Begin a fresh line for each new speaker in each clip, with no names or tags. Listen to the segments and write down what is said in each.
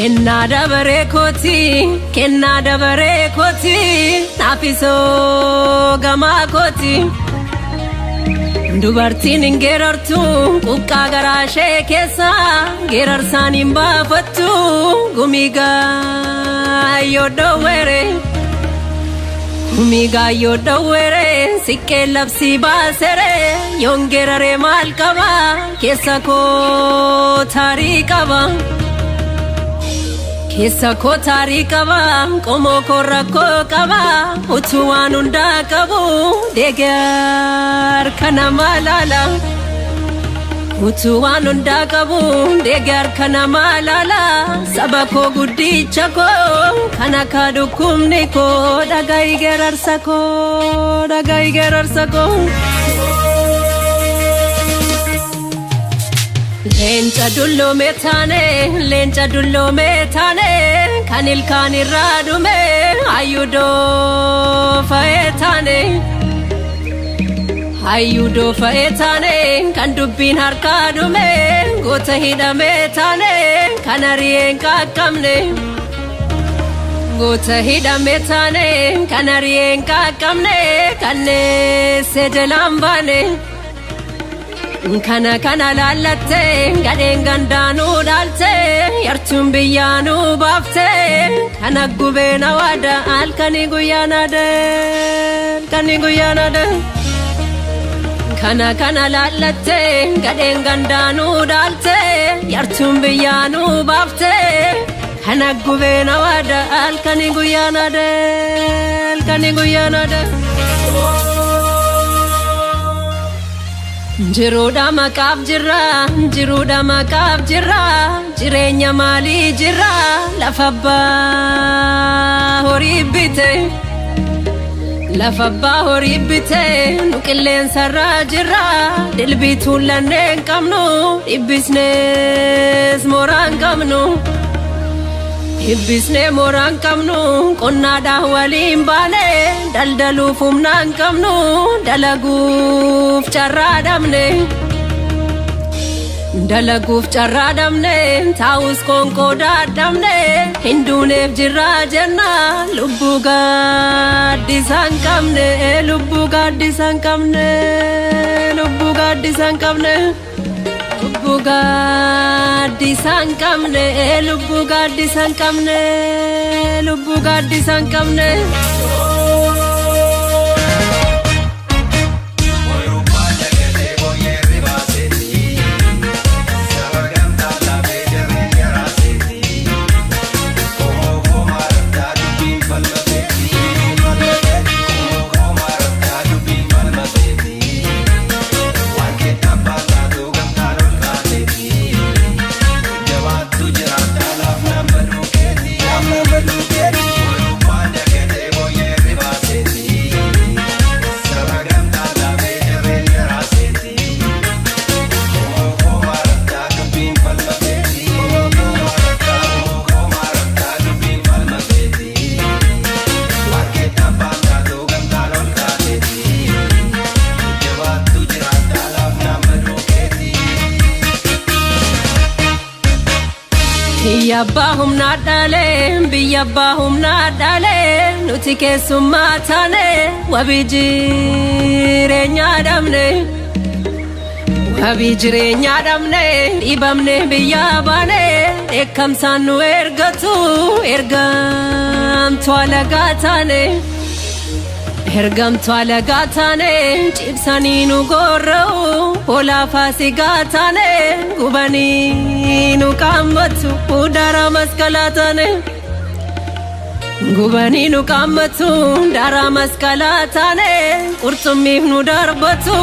Kenna dabare koti, nafiso gama koti. Dubartiin ingerartu, kukka garashee keessa, gerarsaan hin baafattu, gumiga yodowere. Gumiga yodowere, sikkee labsi baasere, yongerare maal qaba, keessa koo taarii qaba. Keessa koo taarii qaba, qomoo koo rakkoo qaba, utuu waan hundaa qabu, deegar kana maalala. Utuu waan hundaa qabu, deegar kana maalala. Saba koo guddicha koo, kan akka dhukkubni koo, dhaga'i gerarsa koo, dhaga'i gerarsa koo. Leenca dulloome taane, kan ilkaan irraa dhume, hayyudoo fa'ee taane. Hayyudoo fa'ee taane, kan dubbiin harkaa dhume, goota hidhamee taane, kan ari'een qaqqabne. Goota hidhamee taane, kan ari'een qaqqabne, kan neessee jalaan baane. Kana laalatte, gadheen gandaanuu dhaalte, yartuun biyyaanuu baafte, kana gubeen hawaada, halkanii guyyaanaadha, halkanii guyyaanaadha. Kana laalatte, gadheen gandaanuu dhaalte, yartuun biyyaanuu baafte, kana gubeen hawaada, halkanii guyyaanaadha, halkanii guyyaanaadha. Jiruudha maqaaf jirra, jireenya maalii jirra, lafa abbaa horii bite. Lafa abbaa horii bite, nu qilleensarraa jirra, dilbiituun lanneen qabnu, dhibbisnees mooraan qabnu. Hibbisnee mooraan qabnu, qonnaadhaan waliin baane, daldaluuf humnaan qabnu, dalaguuf carraa dhabne. Dalaguuf carraa dhabne, taa'us konqoodaa dhabne, hinduuneef jirraa jenna, lubbuu gaaddisaan qabne, lubbuu gaaddisaan qabne, lubbuu gaaddisaan qabne. Lubbuu gaaddisaan qabne, lubbuu gaaddisaan qabne, lubbuu gaaddisaan qabne. Biyya abbaa humnaa dhaale, nuti keessummaa taane, wabii jireenyaa dhabne. Wabii jireenyaa dhabne, dhibamne biyyaa baane, dheekkamsaan nu ergatu, ergamtuu alagaa taane. Ergamtuu alagaa taane, cibsanii nu gorra'u, hoolaa faasigaa taane, gubanii nu qaammatu, daraa masqalaa taane. Gubanii nu qaammatu, daraa masqalaa taane, qurxummiif nu darbatu,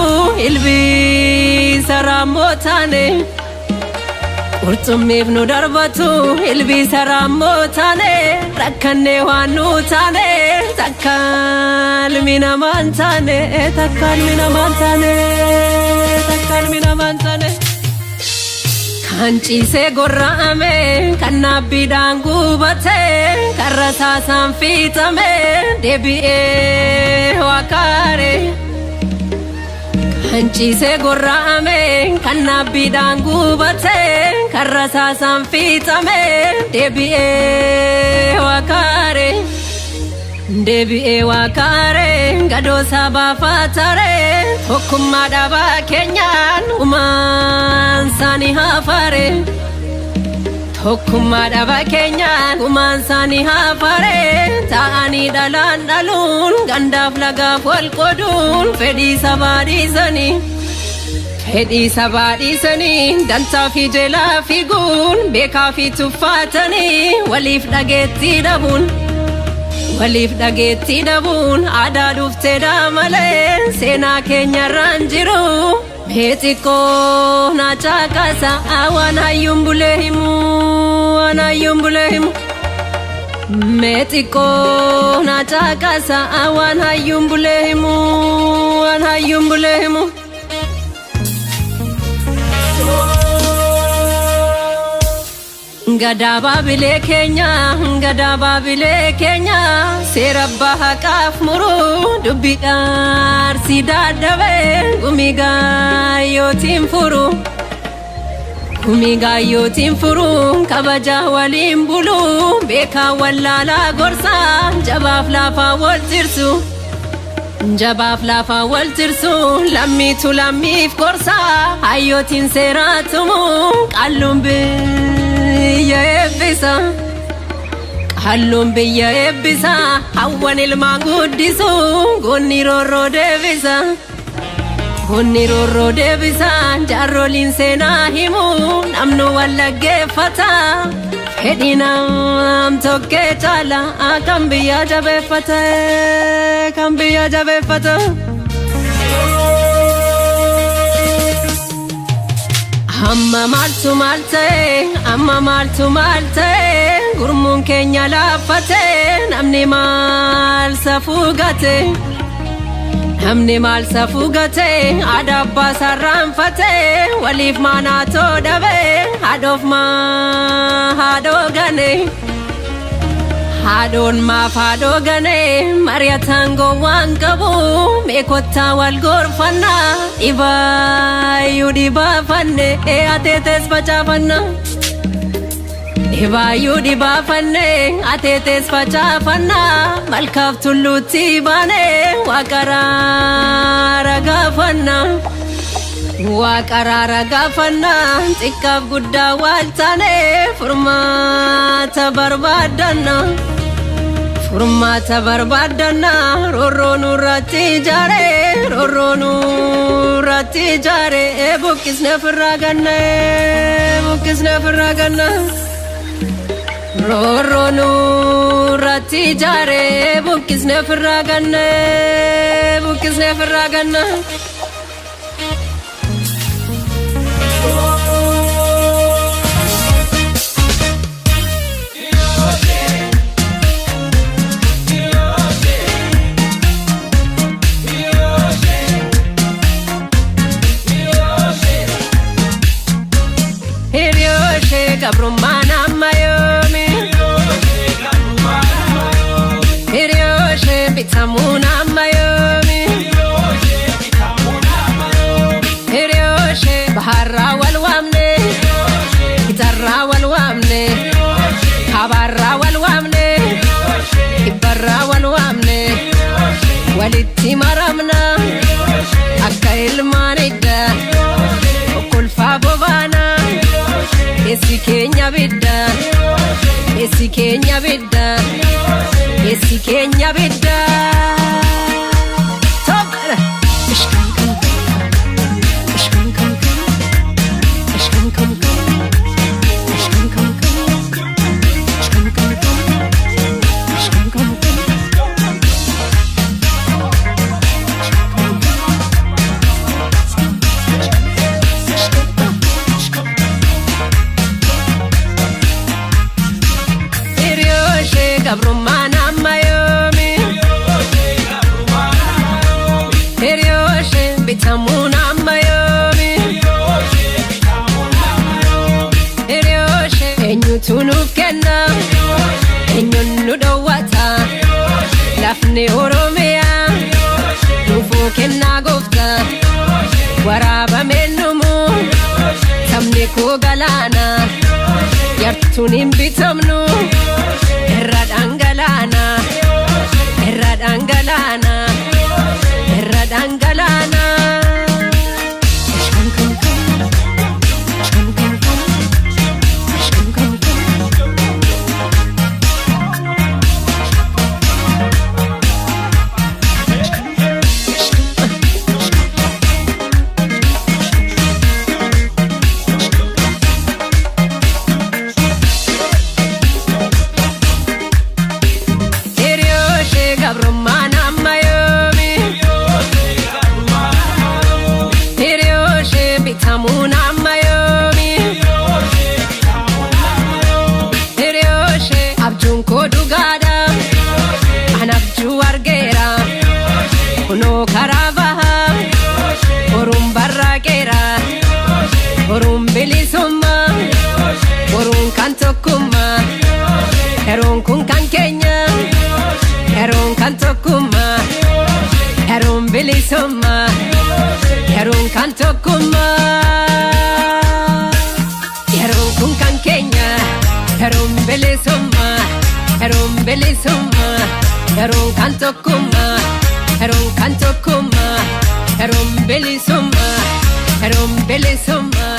ilbiisa raammoo taane. Qurxummiif nu darbatu, ilbiisa raammoo taane, rakkannee waan nu taane, takka ilmi namaan taane, takka ilmi namaan taane, takka ilmi namaan taane. Kan ciisee gorra'ame, kan naabbiidhaan gubate, kan rasaasaan fiixame, deebi'ee wakaare. Hanchise gorra'ame kan abbiidhaan gubate kan rasaasaan fiixame deebi'ee wakaare gadoosaa baafatare tokkummaa dhabaa keenyaan uumaan isaanii hafare tokkummaa dhabaa keenyaan uumaan isaanii hafare ta'anii dhalaan dhaluun gandaaf lagaaf wal qooduun fedhii sabaa dhiisanii dantaa fi jeelaa fiiguun beekaa fi tuffatanii waliif dhageettii dhabuun aadaa dhufteedha malee seenaa keenyarraan jiru meexiqqoo na caqasa waan hayyuun bulee himu meexiqqoo na caqasa waan hayyuun bulee himu Gadaa baabilee keenya seera abbaa haqaaf muruu dubbii dhaarsii dadhabee gumii gaayyootiin furu kabaja waliin buluu beekaa wallaalaa gorsaa jabaaf laafaa wal tirsu lammiitu lammiif gorsaa hayyootiin seeraa tumuu qalluun biyya eebbisa hawwan ilmaan guddisu goonni roorroo deebisa jaarroliin seenaa himu namnu wal dhaggeeffata fedhii nam tokkee caala kan biyya jabeeffata Amma maaltu maal ta'e gurmuun keenya laaffate namni maal safuu gate aadaa abbaa sarraanfate waliif maanaatoo dhabe haadhoo gane haadhoon maaf haadhoo gane mari'ataan gowwaan qabu meekottaa wal gorfannaa dhibaayyuu dhibaafanne ateetees facaafanna dhibaayyuu dhibaafanne ateetees facaafanna malkaaf tulluutti baane waaqaraara gaafanna xiqqaaf guddaa wal taane furmaata barbaadanna roorroo nurratti ijaare buqqisne ofirraa ganna roorroo nurratti ijaare buqqisne ofirraa ganna Gabrummaan amma yoomi Hiriyooshe bitamuun amma yoomi Hiriyooshe baharraa wal waamne gitarraa wal waamne kabaarraa wal waamne kibbarraa wal waamne walitti maramna akka ilmaan idda okkolfaa bobaana Esi keenya bidda Tokara Gabrummaan amma yoomi Hiriyooshe bitamuun amma yoomi Hiriyooshe eenyutu nuuf kenna eenyuun nu dhowwata lafni Oromiyaa nuufuu kennaa gooftaa waraabameen dhumu sabni koo galaana yartuun hin bitamnu irra dhangalaana irra dhangalaana irra dhangalaana. Heroon kun kan keenya heroon kan tokkummaa heroon bilisummaa heroon kan tokkummaa heroon kun kan keenya heroon bilisummaa heroon bilisummaa heroon kan tokkummaa heroon kan tokkummaa heroon bilisummaa heroon bilisummaa.